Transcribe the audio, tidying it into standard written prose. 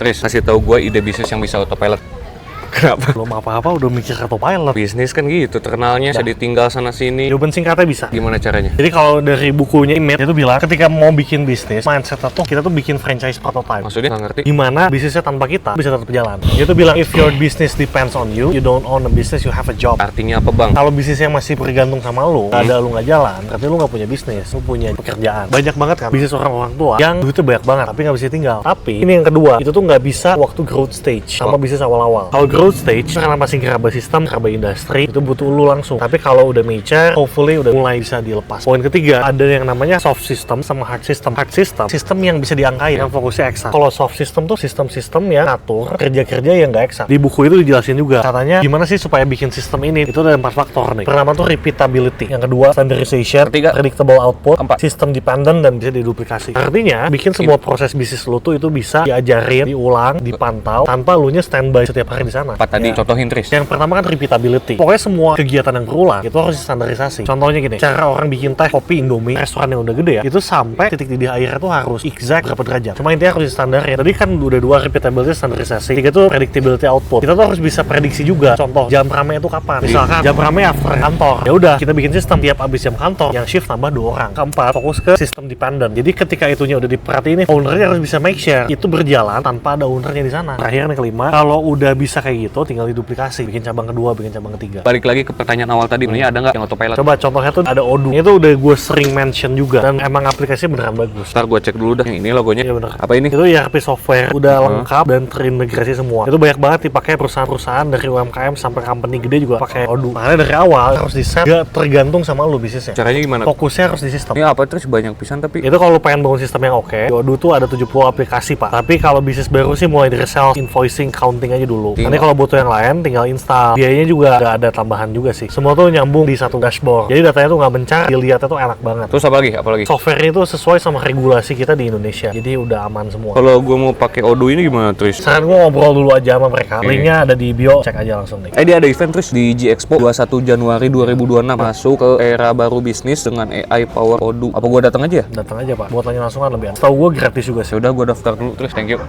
Terus kasih tahu gue ide bisnis yang bisa autopilot. Kenapa? Belum apa-apa udah mikir autopilot. Bisnis kan gitu, terkenalnya bisa ditinggal sana sini. Jawaban singkatnya bisa. Gimana caranya? Jadi kalau dari bukunya Imit itu bilang ketika mau bikin bisnis, mindset tuh kita tuh bikin franchise prototype. Maksudnya nggak ngerti? Gimana bisnisnya tanpa kita bisa tetap jalan. Dia tuh bilang if your business depends on you, you don't own a business, you have a job. Artinya apa bang? Kalau bisnisnya masih bergantung sama lu, nggak ada lu nggak jalan, berarti lu nggak punya bisnis, lu punya pekerjaan. Banyak banget kan bisnis orang tua yang duitnya banyak banget, tapi nggak bisa tinggal. Tapi ini yang kedua, itu tuh nggak bisa waktu growth stage sama bisnis awal-awal. Kalau growth stage karena masih ngeraba sistem, ngeraba industri, itu butuh lu langsung. Tapi kalau udah mature, hopefully udah mulai bisa dilepas. Poin ketiga, ada yang namanya soft system sama hard system. Hard system, sistem yang bisa diangkain, yang fokusnya eksak. Kalau soft system tuh sistem-sistem yang ngatur kerja-kerja yang nggak eksak. Di buku itu dijelasin juga, katanya gimana sih supaya bikin sistem ini. Itu ada 4 faktor nih. Pertama tuh repeatability. Yang kedua, standardization. Ketiga, predictable output. 4, system dependent dan bisa diduplikasi. Artinya, bikin semua proses bisnis lu tuh itu bisa diajarin, diulang, dipantau, tanpa lu nya standby setiap hari di sana. 4 tadi, contohin Tris. Yang pertama kan repeatability. Pokoknya semua kegiatan yang berulang itu harus standarisasi. Contohnya gini, cara orang bikin teh, kopi, indomie, restoran yang udah gede ya, itu sampai titik didih airnya tuh harus exact berapa derajat. Cuma intinya harus standarin. Tadi kan udah 2 repeatability, standarisasi. 3 tuh predictability output. Kita tuh harus bisa prediksi juga. Contoh, jam rame itu kapan? Misalkan jam rame after kantor. Ya udah, kita bikin sistem tiap abis jam kantor yang shift nambah 2 orang. Keempat, fokus ke sistem dependent. Jadi ketika itunya udah diperhatiin, ownernya harus bisa make sure itu berjalan tanpa ada ownernya di sana. Terakhir yang kelima, kalau udah bisa kayak gitu, tinggal diduplikasi. Bikin cabang kedua, bikin cabang ketiga. Balik lagi ke pertanyaan awal tadi, sebenarnya ada nggak yang autopilot? Coba contohnya tuh ada Odoo. Itu udah gue sering mention juga dan emang aplikasinya beneran bagus. Ntar gue cek dulu dah. Yang ini logonya. Iya bener. Apa ini? Itu ERP software udah lengkap dan terintegrasi semua. Itu banyak banget dipakai perusahaan-perusahaan dari UMKM sampai company gede juga pakai Odoo. Makanya dari awal harus di set gak tergantung sama lu bisnisnya. Caranya gimana? Fokusnya harus di sistem. Ini apa terus banyak pisan tapi Itu kalau lu pengen bangun sistem yang oke, di Odoo tuh ada 70 aplikasi pak. Tapi kalau bisnis baru sih mulai dari sales, invoicing, counting aja dulu. Nanti kalau butuh yang lain tinggal install. Biayanya juga gak ada tambahan juga sih. Semua tuh nyambung di satu dashboard. Jadi datanya tuh nggak bencar, dilihatnya tuh enak banget. terus apa lagi? Apa lagi? Software itu sesuai sama regulasi kita di Indonesia. Jadi udah aman semua. Kalau gue mau pakai Odoo ini gimana terus? Saran gue ngobrol dulu aja sama mereka. Linknya ada di bio, cek aja langsung nih. Dia ada event terus di G Expo 21 Januari 2026 masuk ke era baru bisnis dengan AI Power Odoo. Apa gue datang aja? Datang aja pak. Buat tanya langsung kan lebih. Tahu gue gratis juga sih. Ya udah gue daftar dulu terus. Thank you.